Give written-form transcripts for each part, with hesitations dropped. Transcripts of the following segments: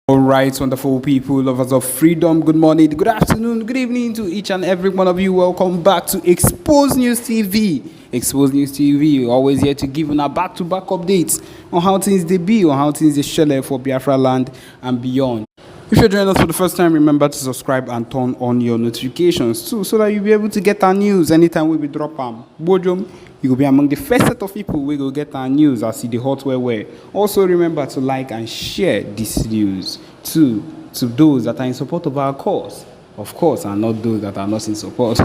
All right, wonderful people, lovers of freedom. Good morning, good afternoon, good evening to each and every one of you. Welcome back to Expose News TV. Expose News TV, always here to give you back-to-back updates on how things they be, on how things they shell for Biafra land and beyond. If you're joining us for the first time, remember to subscribe and turn on your notifications too, so that you'll be able to get our news anytime we drop them. Bojum, you will be among the first set of people we will get our news as see the hot where. Also remember to like and share this news to those that are in support of our cause, of course, and not those that are not in support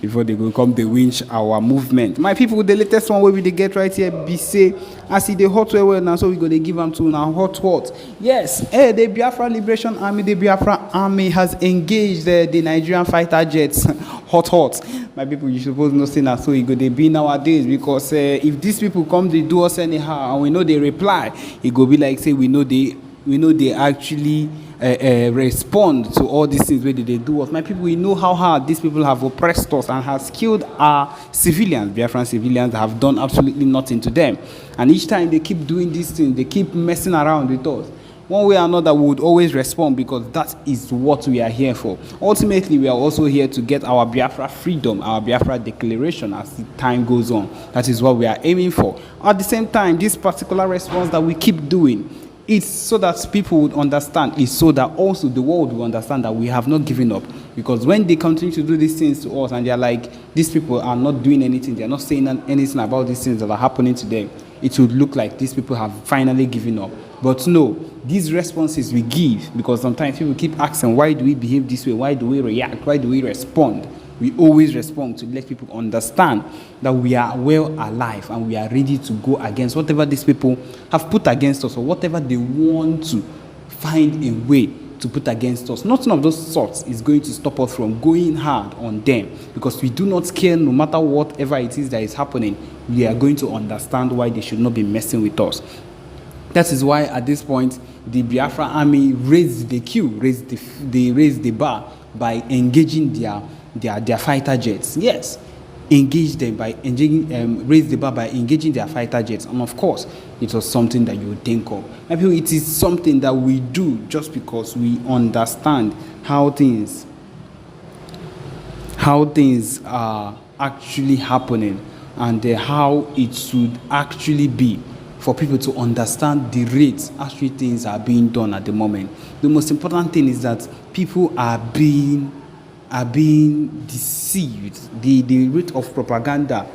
before they go come they winch our movement. My people, the latest one where we they get right here be say I see the hot where now, so we go they give them to now hot. Yes, the Biafra Liberation Army, the Biafra Army has engaged the Nigerian fighter jets. hot. My people, you suppose not say that so it go they be nowadays, because if these people come they do us anyhow and we know they reply, it go be like say we know they actually respond to all these things where they do us. My people, we know how hard these people have oppressed us and has killed our civilians. Biafran civilians have done absolutely nothing to them, and each time they keep doing these things, they keep messing around with us. One way or another, we would always respond, because that is what we are here for. Ultimately, we are also here to get our Biafra freedom, our Biafra declaration as the time goes on. That is what we are aiming for. At the same time, this particular response that we keep doing, it's so that people would understand. It's so that also the world will understand that we have not given up. Because when they continue to do these things to us and they're like, these people are not doing anything, they're not saying anything about these things that are happening to them, it would look like these people have finally given up. But no, these responses we give, because sometimes people keep asking, why do we behave this way? Why do we react? Why do we respond? We always respond to let people understand that we are well alive and we are ready to go against whatever these people have put against us, or whatever they want to find a way to put against us. Nothing of those sorts is going to stop us from going hard on them, because we do not care. No matter whatever it is that is happening, we are going to understand why they should not be messing with us. That is why at this point the Biafra army raised the bar by engaging their fighter jets. Yes, engage them by raise the bar by engaging their fighter jets. And of course, it was something that you would think of. I feel it is something that we do just because we understand how things are actually happening, and how it should actually be for people to understand the rates actually things are being done at the moment. The most important thing is that people are being deceived. The rate of propaganda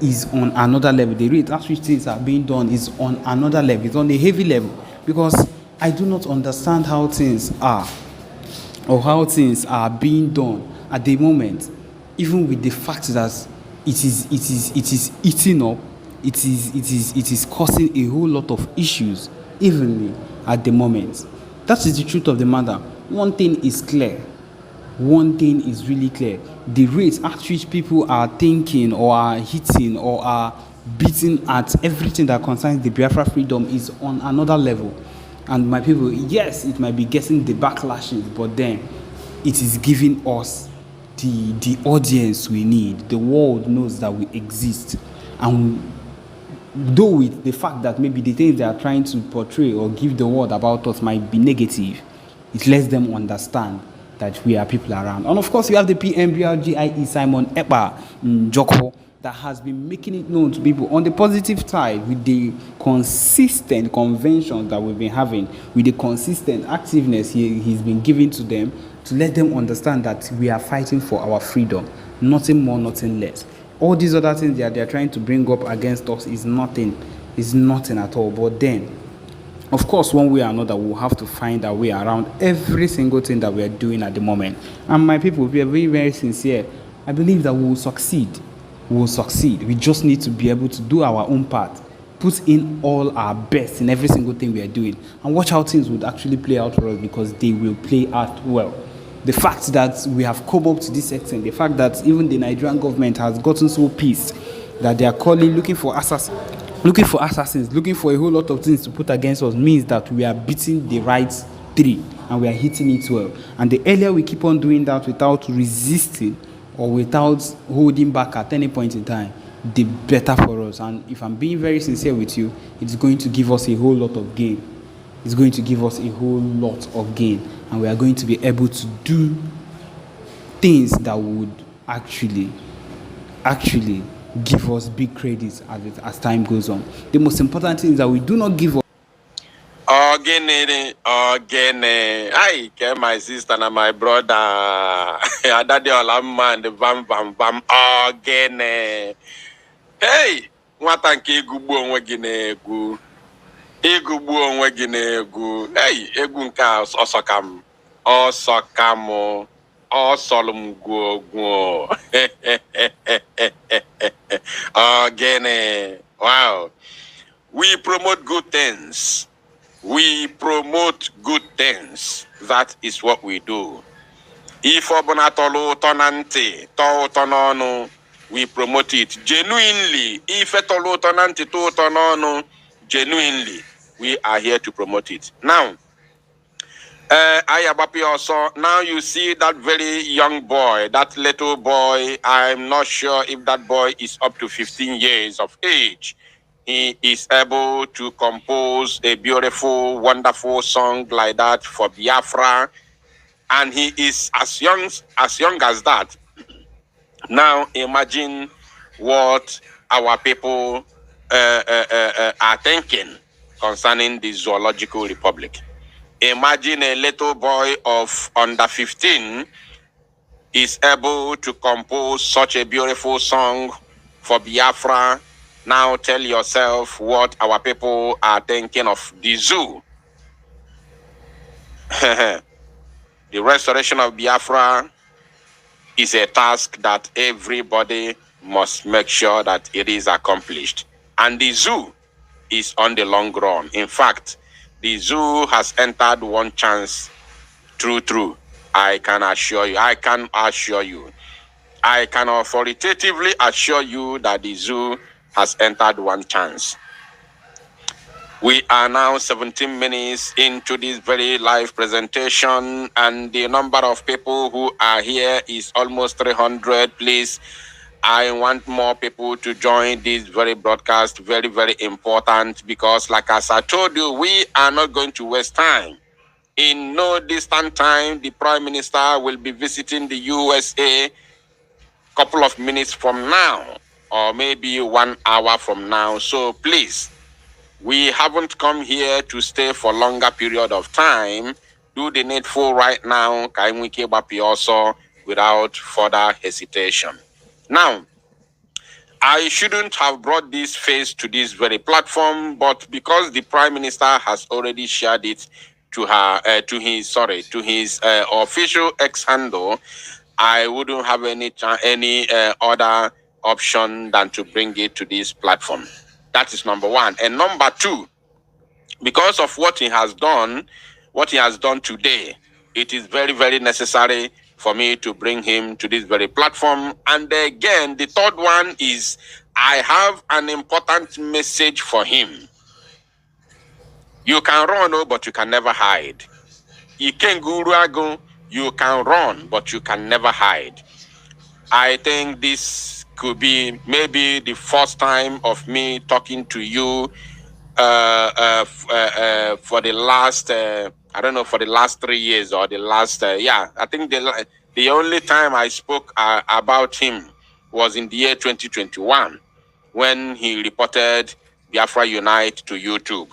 is on another level. The rate at which things are being done is on another level. It's on a heavy level, because I do not understand how things are, or how things are being done at the moment, even with the fact that it is eating up. It is causing a whole lot of issues evenly at the moment. That is the truth of the matter. One thing is clear. One thing is really clear. The rate at which people are thinking, or are hitting, or are beating at everything that concerns the Biafra freedom is on another level. And my people, yes, it might be getting the backlashes, but then it is giving us the audience we need. The world knows that we exist. And though with the fact that maybe the things they are trying to portray or give the world about us might be negative, it lets them understand that we are people around. And of course, we have the PMBRGIE Simon Èkpá Joko that has been making it known to people on the positive side, with the consistent conventions that we've been having, with the consistent activeness he's been giving to them, to let them understand that we are fighting for our freedom, nothing more, nothing less. All these other things that they're trying to bring up against us is nothing at all. But then, of course, one way or another, we'll have to find our way around every single thing that we are doing at the moment. And my people, we are very, very sincere. I believe that we will succeed. We will succeed. We just need to be able to do our own part, put in all our best in every single thing we are doing, and watch how things would actually play out for us, because they will play out well. The fact that we have come up to this extent, the fact that even the Nigerian government has gotten so pissed that they are looking for assassins, looking for a whole lot of things to put against us, means that we are beating the right three and we are hitting it well. And the earlier we keep on doing that without resisting or without holding back at any point in time, the better for us. And if I'm being very sincere with you, it's going to give us a whole lot of gain. It's going to give us a whole lot of gain, and we are going to be able to do things that would actually give us big credits as time goes on. The most important thing is that we do not give up. Ogene, I get my sister and my brother. Daddy Olamma and the bam bam bam. Ogene. Hey, nwata nke igugbu onwe gị na-egwu. Igugbu onwe gị na-egwu. Hey, egwu nke ọsọkam. Ọsọkam. Ọsọlum gwogwo. Ogene. Wow. We promote good things. We promote good things. That is what we do. If obonatolu tonanti, to tonono, we promote it genuinely. If etolu tonanti to tonono, genuinely, we are here to promote it. Now, Ayabapi also, now you see that very young boy, that little boy, I'm not sure if that boy is up to 15 years of age. He is able to compose a beautiful, wonderful song like that for Biafra. And he is as young as that. Now imagine what our people are thinking concerning the Zoological Republic. Imagine a little boy of under 15 is able to compose such a beautiful song for Biafra. Now tell yourself what our people are thinking of the zoo. The restoration of Biafra is a task that everybody must make sure that it is accomplished. And the zoo is on the long run. In fact, the zoo has entered one chance. True. I can assure you. I can authoritatively assure you that the zoo has entered one chance. We are now 17 minutes into this very live presentation, and the number of people who are here is almost 300. Please, I want more people to join this very broadcast. Very, very important, because like as I told you, we are not going to waste time. In no distant time, the Prime Minister will be visiting the USA a couple of minutes from now, or maybe 1 hour from now. So please, we haven't come here to stay for longer period of time. Do the needful right now, also, without further hesitation. Now, I shouldn't have brought this face to this very platform, but because the Prime Minister has already shared it to his official X handle, I wouldn't have any other option than to bring it to this platform. That is number one. And number two, because of what he has done today, it is very, very necessary for me to bring him to this very platform. And again, the third one is I have an important message for him. You can run, but you can never hide. You can run, but you can never hide. I think this could be maybe the first time of me talking to you for the last, I don't know, for the last 3 years or the last, I think the only time I spoke about him was in the year 2021 when he reported Biafra Unite to YouTube.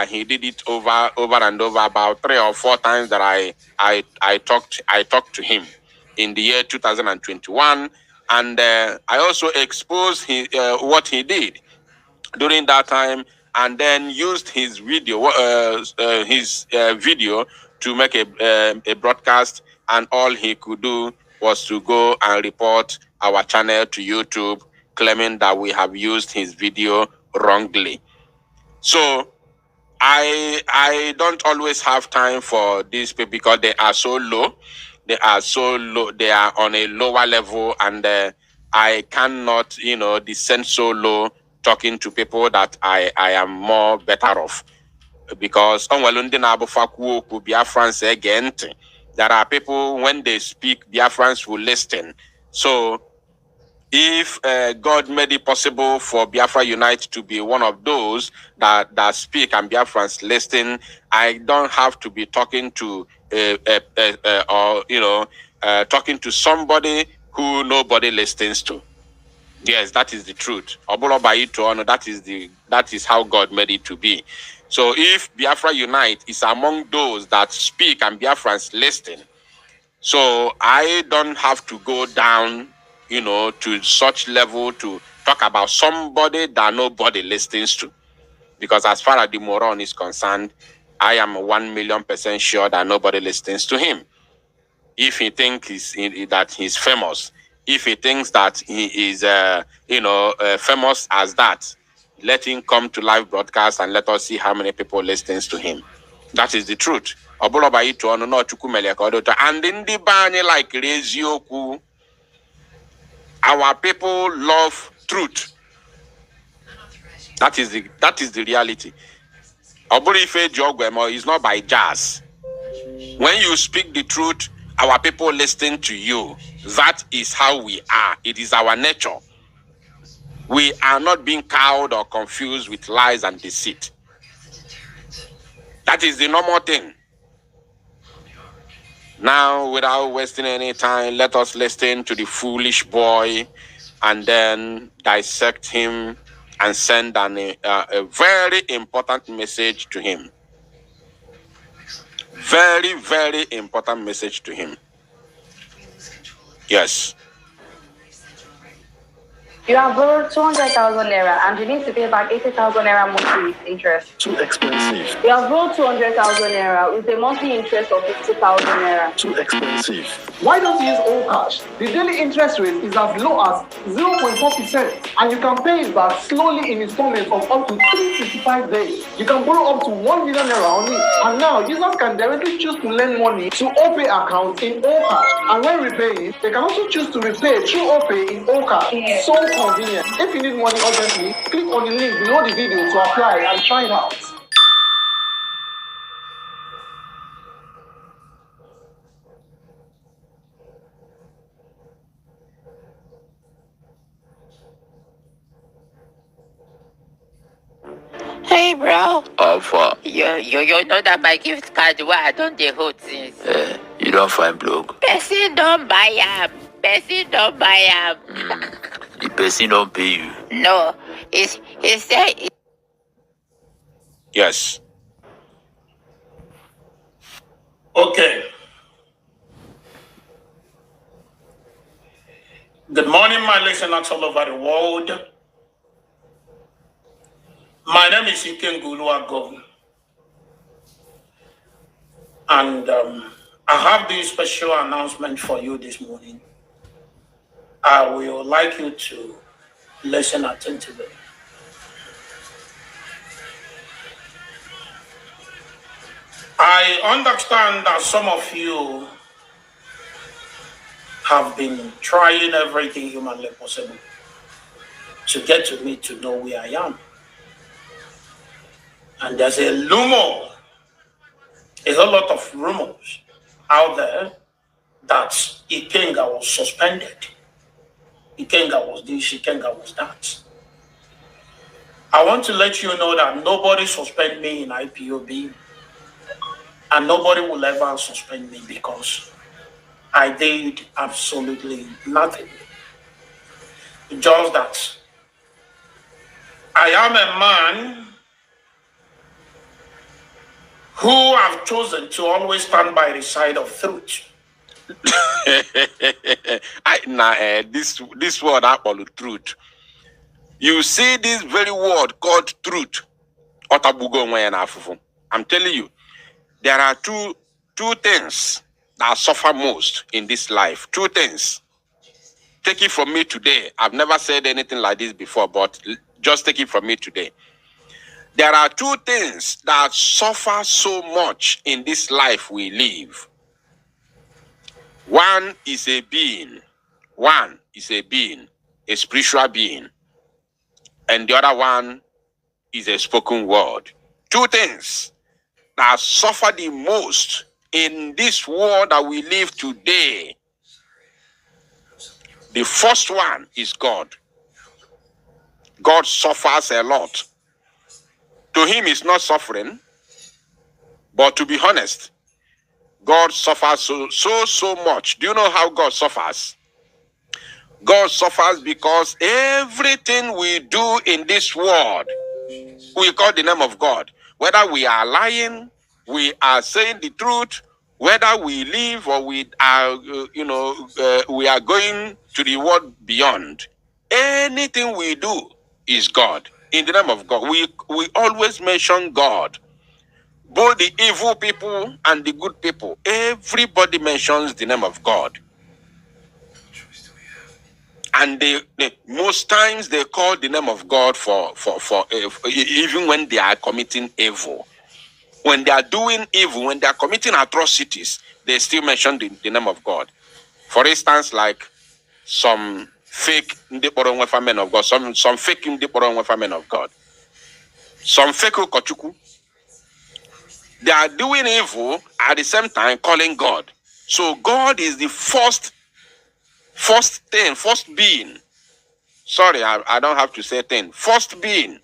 He did it over and over about 3 or 4 times that I talked to him in the year 2021, and I also exposed what he did during that time, and then used his video to make a broadcast, and all he could do was to go and report our channel to YouTube, claiming that we have used his video wrongly. So I don't always have time for these people because they are so low. They are on a lower level, and I cannot, descend so low talking to people that I am more better off. Because Biafrans again, there are people when they speak, Biafrans will listen. So If God made it possible for Biafra Unite to be one of those that speak and Biafrans listen, I don't have to be talking to or talking to somebody who nobody listens to. Yes, that is the truth. That is how God made it to be. So if Biafra Unite is among those that speak and Biafrans listen, so I don't have to go down, to such level to talk about somebody that nobody listens to. Because as far as the moron is concerned, I am 1,000,000% sure that nobody listens to him. If he thinks that he's famous, if he thinks that he is, famous as that, let him come to live broadcast and let us see how many people listens to him. That is the truth. And in the bany like Rezioku, our people love truth. That is the reality. Oburife Jogwemo is not by jazz. When you speak the truth, our people listen to you. That is how we are. It is our nature. We are not being cowed or confused with lies and deceit. That is the normal thing. Now, without wasting any time, let us listen to the foolish boy and then dissect him and send a very important message to him. Very, very important message to him. Yes. You have borrowed 200,000 naira and you need to pay back 80,000 naira monthly with interest. Too expensive. You have borrowed 200,000 naira with a monthly interest of 50,000 naira. Too expensive. Why don't you use all cash? The daily interest rate is as low as 0.4% and you can pay it back slowly in installments of up to 365 days. You can borrow up to 1 million naira only. And now users can directly choose to lend money to OPay accounts in all cash. And when repaying, they can also choose to repay through OPay in all cash. So convenient. If you need money urgently, click on the link below the video to apply and try it out. Hey bro, Alpha. you know that my gift card where I don't dey hold since. You don't find blog. Person don't buy am. The person don't pay you. No, he said Yes. Okay. Good morning, my listeners all over the world. My name is Ikengulu. And I have this special announcement for you this morning. I will like you to listen attentively. I understand that some of you have been trying everything humanly possible to get to me to know where I am. And there's a rumor, a whole lot of rumors out there that Ikenga was suspended. Ikenga was this, Ikenga was that. I want to let you know that nobody suspended me in IPOB. And nobody will ever suspend me because I did absolutely nothing. Just that I am a man who have chosen to always stand by the side of truth. This word I call truth. You see this very word called truth. I'm telling you, there are two things that suffer most in this life. Two things. Take it from me today. I've never said anything like this before, but just take it from me today. There are two things that suffer so much in this life we live. One is a being. One is a being, a spiritual being. And the other one is a spoken word. Two things that suffer the most in this world that we live today. The first one is God. God suffers a lot. To him, it's not suffering, but to be honest, God suffers so much. Do you know how God suffers? God suffers because everything we do in this world, we call the name of God. Whether we are lying, we are saying the truth, whether we live or we are, we are going to the world beyond. Anything we do is God. In the name of God, we always mention God. Both the evil people and the good people, everybody mentions the name of God. And they most times they call the name of God for even when they are committing evil. When they are doing evil, when they are committing atrocities, they still mention the name of God. For instance, like some fake Ndiporonwefa men of God, some fake Ndiporonwefa men of God, some fake Kochuku. They are doing evil at the same time calling God. So God is the first being. Sorry, I don't have to say thing. First being.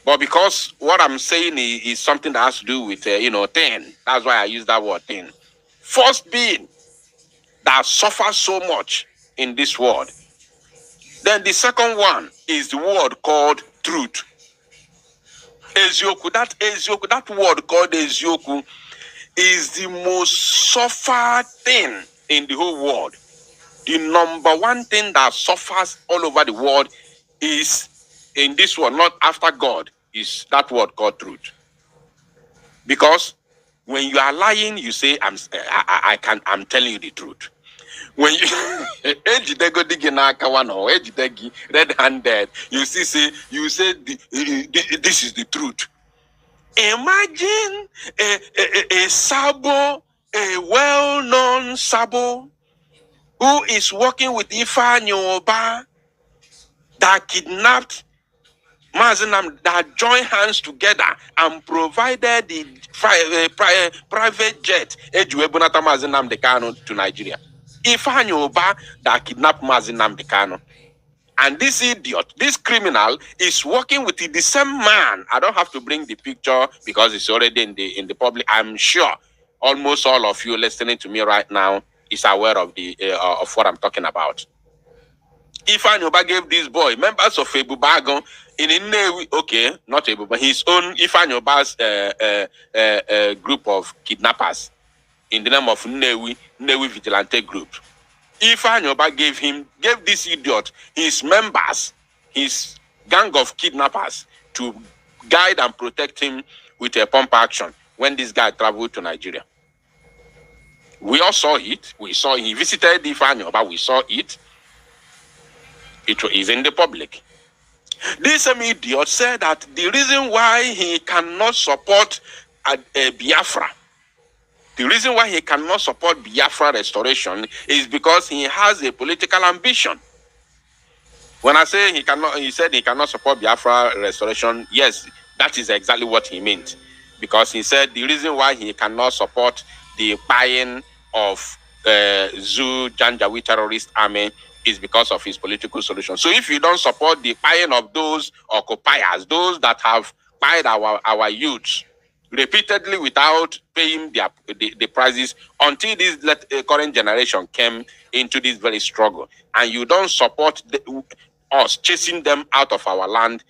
But because what I'm saying is something that has to do with, thing. That's why I use that word, thing. First being that suffers so much in this world. Then the second one is the word called truth. Ezioku, that word called Ezioku is the most suffered thing in the whole world. The number one thing that suffers all over the world is in this world, not after God, is that word called truth. Because when you are lying, you say, I'm telling you the truth. When you red-handed, you say this is the truth. Imagine a sabo, a well-known sabo, who is working with Ifeanyi Oba, that kidnapped Mazinam, that joined hands together and provided the private jet Ejuebunata Mazinam Dekano to Nigeria. Ifeanyi Oba that kidnapped Mazinam Dekano. And this idiot, this criminal, is working with the same man. I don't have to bring the picture because it's already in the public. I'm sure almost all of you listening to me right now is aware of of what I'm talking about. Ifeanyi Oba gave this boy, members of Ebubagon, in Nnewi, okay, not Ebuba, his own Ifeanyi Oba's group of kidnappers in the name of Nnewi Vigilante Group. Ifeanyi Oba gave this idiot, his members, his gang of kidnappers, to guide and protect him with a pump action when this guy traveled to Nigeria. We all saw it. He visited Ifeanyi Oba. We saw it. It is in the public. This same idiot said that the reason why he cannot support Biafra, the reason why he cannot support Biafra restoration is because he has a political ambition. When I say he said he cannot support Biafra restoration, yes, that is exactly what he meant. Because he said the reason why he cannot support the buying of Zoo Janjaweed terrorist army is because of his political solution. So if you don't support the buying of those occupiers, those that have buyed our youths repeatedly without paying the prices until this current generation came into this very struggle, and you don't support us chasing them out of our land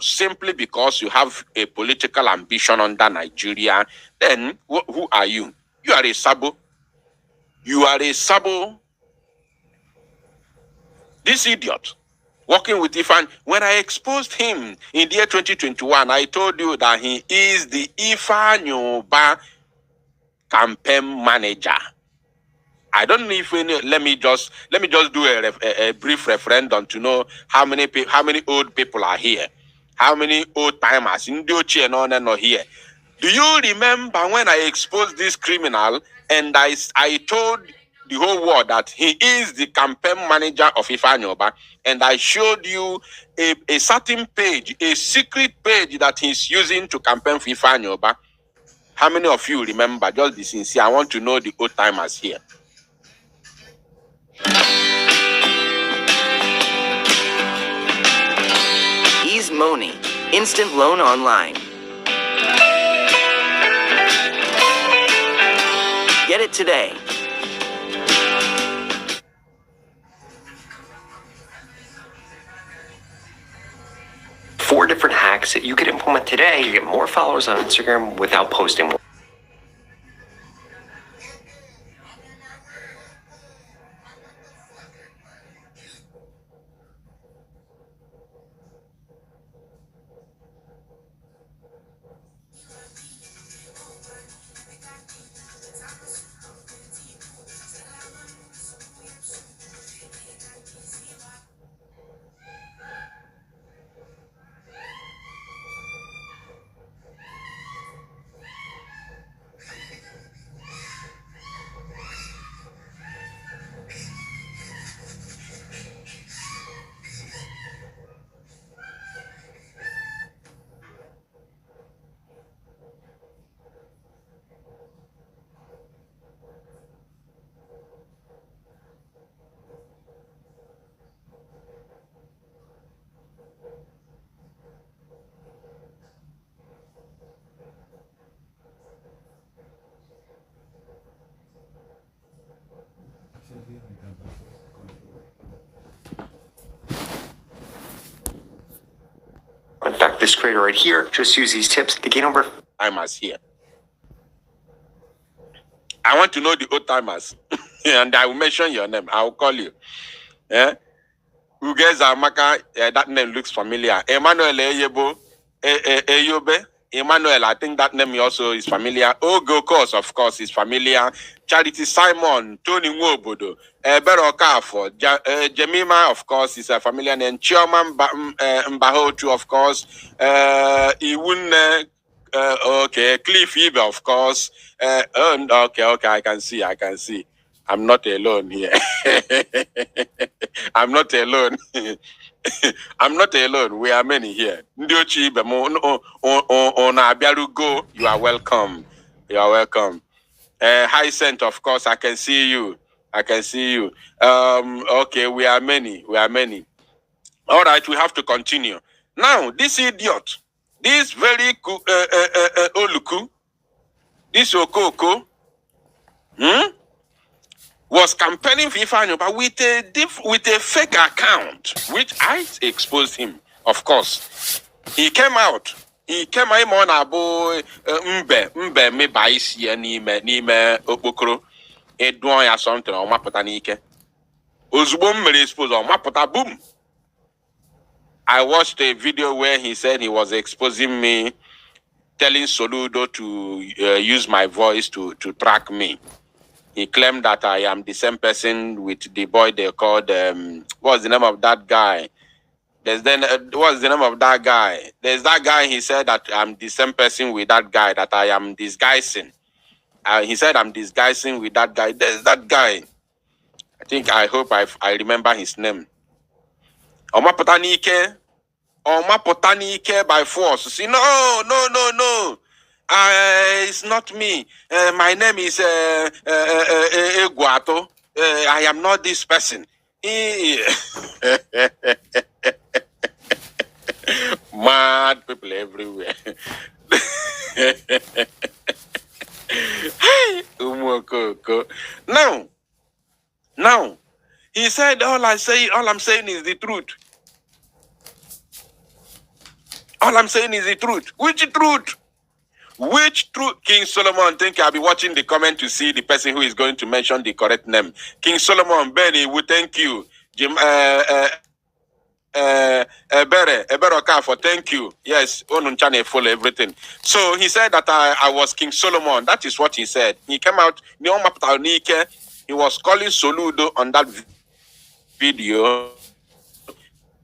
simply because you have a political ambition under Nigeria, then who are you? You are a sabo. You are a sabo. This idiot working with Ifeanyi. When I exposed him in the year 2021, I told you that he is the Ifeanyi Oba campaign manager. I don't know if let me just do a brief referendum to know how many old people are here, how many old timers in Dochi and on and on here. Do you remember when I exposed this criminal and I told the whole world that he is the campaign manager of Ifeanyi Oba, and I showed you a certain page, a secret page that he's using to campaign for Ifeanyi Oba? How many of you remember? Just be sincere. I want to know the old timers here. Money, instant loan online. Get it today. Four different hacks that you could implement today to get more followers on Instagram without posting more. In fact, this creator right here just use these tips to gain over Timers here. I want to know the old timers, and I will mention your name. I will call you. Yeah, you guys are Maka. That name looks familiar. Emmanuel Eyebo, Eyobe. Emmanuel, I think that name also is familiar. Ogo Course, of course, is familiar. Charity Simon, Tony Nwobodo, Bero Kafo, Jemima, of course, is a familiar name. Chioma Mbahotu, of course. Iwune, okay. Cliff Ebe, of course. Okay, I can see. I'm not alone here. I'm not alone. I'm not alone. We are many here. Ndiochi Ibe, you are welcome. You are welcome. High Scent, of course, I can see you. Okay, we are many. All right, we have to continue. Now, this idiot, this very Oluku, this Okoko, was campaigning for Ifanyoba with a fake account, which I exposed him, of course. He came out on a boy, mbe me baisi nime okpokoro edon ya something on mapota nike. Ozugbo mmere expose on mapota boom. I watched a video where he said he was exposing me, telling Soludo to use my voice to track me. He claimed that I am the same person with the boy they called what's the name of that guy? What's the name of that guy? There's that guy. He said that I'm the same person with that guy, that I am disguising. He said I'm disguising with that guy. There's that guy. I hope I remember his name. Oma Potanike by force. See, no. It's not me. My name is Eguato. I am not this person. Mad people everywhere. Now, he said all I'm saying is the truth. All I'm saying is the truth. Which truth? King Solomon? Think I'll be watching the comment to see the person who is going to mention the correct name. King Solomon, Benny, we thank you. Jim, Ebere for thank you. Yes, Onunchane follow everything. So he said that I was King Solomon. That is what he said. He came out, he was calling Soludo on that video,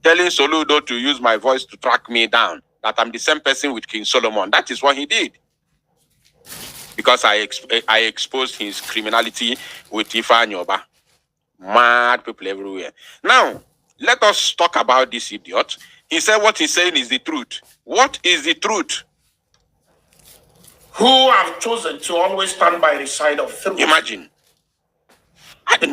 telling Soludo to use my voice to track me down, that I'm the same person with King Solomon. That is what he did. Because I exposed his criminality with Ifanyoba. Mad people everywhere. Now, let us talk about this idiot. He said what he's saying is the truth. What is the truth? Who have chosen to always stand by the side of truth. Imagine. Hey,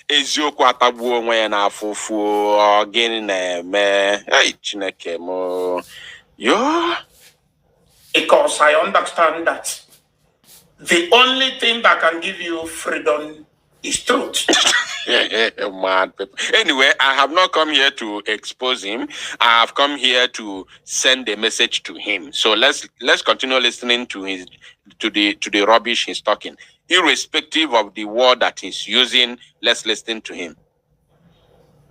eziokwu atagbuo onwe ya n'afụfụ ọ gịnị na-eme Chineke mo yo. Because I understand that the only thing that can give you freedom is truth. Mad people. Anyway, I have not come here to expose him. I have come here to send a message to him. So let's continue listening to the rubbish he's talking. Irrespective of the word that he's using, let's listen to him.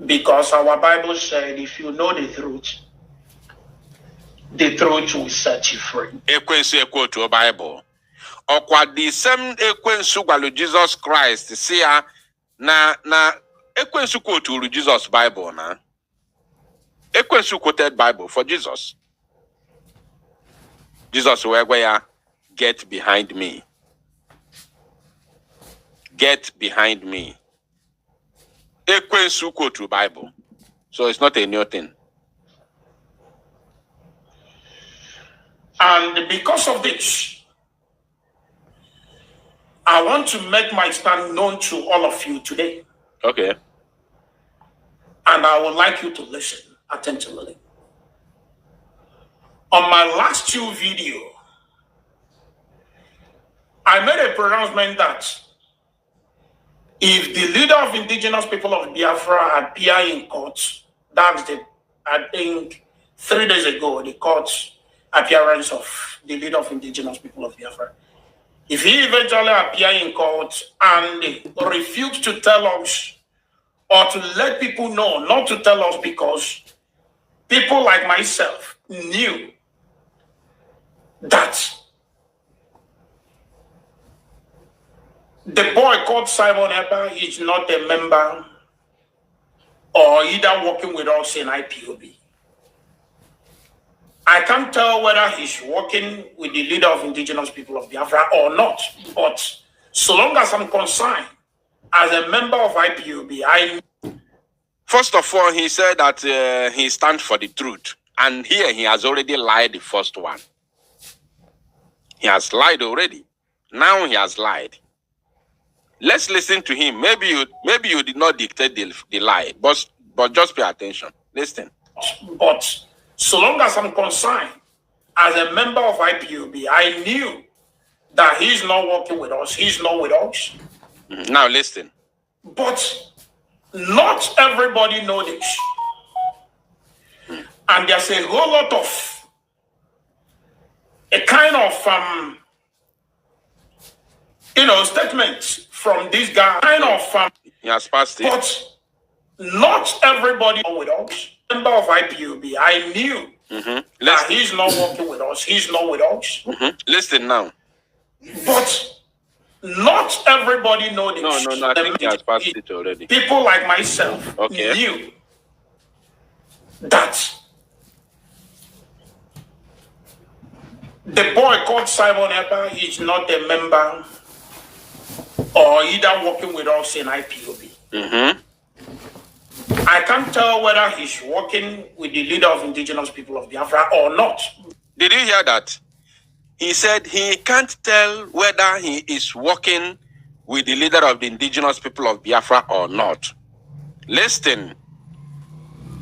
Because our Bible said, if you know the truth will set you free. Ekwensu ekwo to Bible. Okwa the same ekwensu gwalu Jesus Christ see ya na ekwensu quote Jesus Bible na. Ekwensu quoted Bible for Jesus. Jesus where ya get behind me. Get behind me. Ekwensu quote to Bible. So it's not a new thing. And because of this, I want to make my stand known to all of you today. Okay. And I would like you to listen attentively. On my last two videos, I made a pronouncement that if the leader of indigenous people of Biafra appear in court, that's I think 3 days ago, the court appearance of the leader of indigenous people of Biafra. If he eventually appear in court and refuse to tell us or to let people know, not to tell us because people like myself knew that the boy called Simon Èkpá is not a member or either working with us in IPOB. I can't tell whether he's working with the leader of indigenous people of Biafra or not. But so long as I'm concerned, as a member of IPOB, First of all, he said that he stands for the truth. And here he has already lied the first one. He has lied already. Now he has lied. Let's listen to him. Maybe you did not dictate the lie, but just pay attention. Listen. But so long as I'm concerned, as a member of IPOB, I knew that he's not working with us. He's not with us. Now listen. But not everybody knows this. And there's a whole lot of a kind of statements from this guy. He has passed it. But not everybody with us. Member of IPOB, I knew that he's not working with us. He's not with us. Listen now. But not everybody knows this. No. I think he has passed it already. People like myself knew that the boy called Simon Èkpá is not a member or either working with us in IPOB. I can't tell whether he's working with the leader of indigenous people of Biafra or not. Did you hear that? He said he can't tell whether he is working with the leader of the indigenous people of Biafra or not. Listen,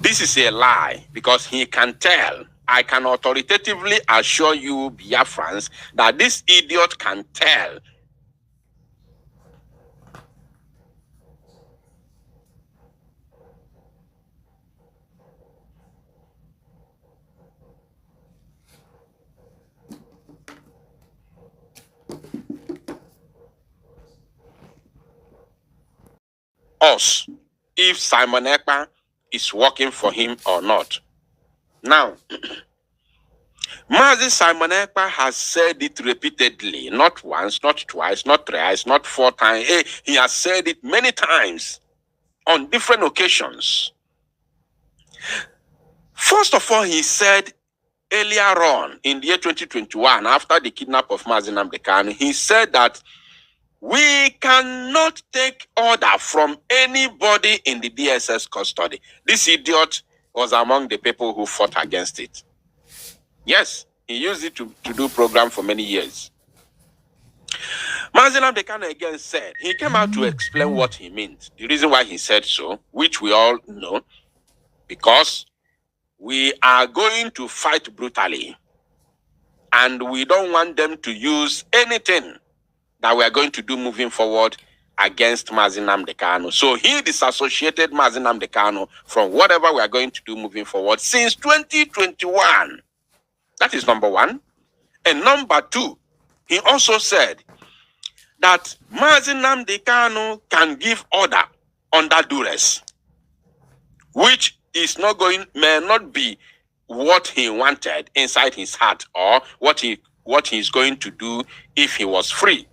this is a lie because he can tell. I can authoritatively assure you, Biafrans, that this idiot can tell. Us, if Simon Èkpá is working for him or not. Now, Mazi Simon Èkpá has said it repeatedly, not once, not twice, not thrice, not 4 times. He has said it many times on different occasions. First of all, he said earlier on in the year 2021, after the kidnap of Mazi Nnamdi Kanu, he said that we cannot take order from anybody in the DSS custody. This idiot was among the people who fought against it. Yes, he used it to do program for many years. Mazi Nnamdi Kanu again said, he came out to explain what he meant, the reason why he said so, which we all know, because we are going to fight brutally, and we don't want them to use anything that we are going to do moving forward against Mazi Nnamdi Kanu. So he disassociated Mazi Nnamdi Kanu from whatever we are going to do moving forward since 2021. That is number one. And number two, he also said that Mazi Nnamdi Kanu can give order under duress, which is not going, may not be what he wanted inside his heart, or what he is going to do if he was free.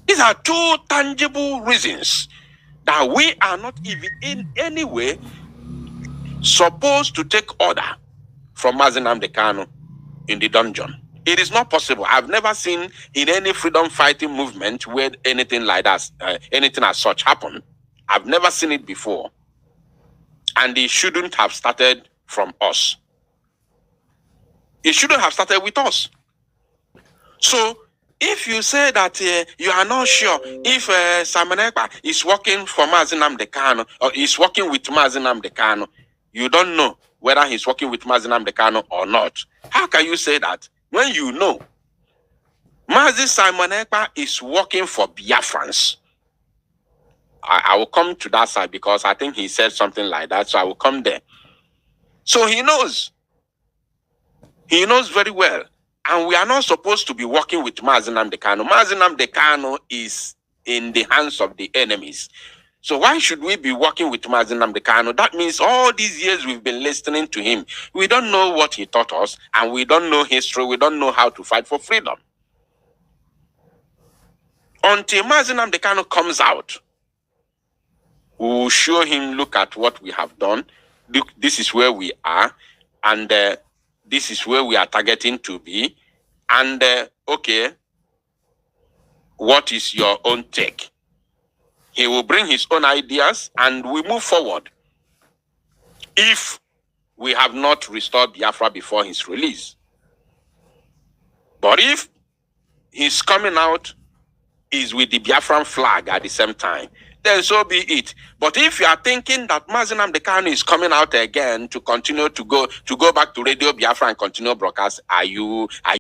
These are two tangible reasons that we are not even in any way supposed to take order from Mazi Nnamdi Kanu in the dungeon. It is not possible. I've never seen in any freedom fighting movement where anything like that, anything as such happened. I've never seen it before. And it shouldn't have started from us. It shouldn't have started with us. So, if you say that you are not sure if Simon Èkpá is working for Mazi Nnamdi Kanu or is working with Mazi Nnamdi Kanu, you don't know whether he's working with Mazi Nnamdi Kanu or not. How can you say that when you know Mazi Simon Èkpá is working for Biafrans? I will come to that side because I think he said something like that, so I will come there. So he knows. He knows very well. And we are not supposed to be working with Mazi Nnamdi Kanu. Mazi Nnamdi Kanu is in the hands of the enemies. So why should we be working with Mazi Nnamdi Kanu? That means all these years we've been listening to him. We don't know what he taught us, and we don't know history. We don't know how to fight for freedom. Until Mazi Nnamdi Kanu comes out, we will show him, look at what we have done. Look, this is where we are, and this is where we are targeting to be. And, okay, what is your own take? He will bring his own ideas, and we move forward. If we have not restored Biafra before his release. But if he's coming out is with the Biafran flag at the same time, then so be it. But if you are thinking that Mazi Nnamdi Kanu is coming out again to continue to go back to Radio Biafra and continue broadcast, are you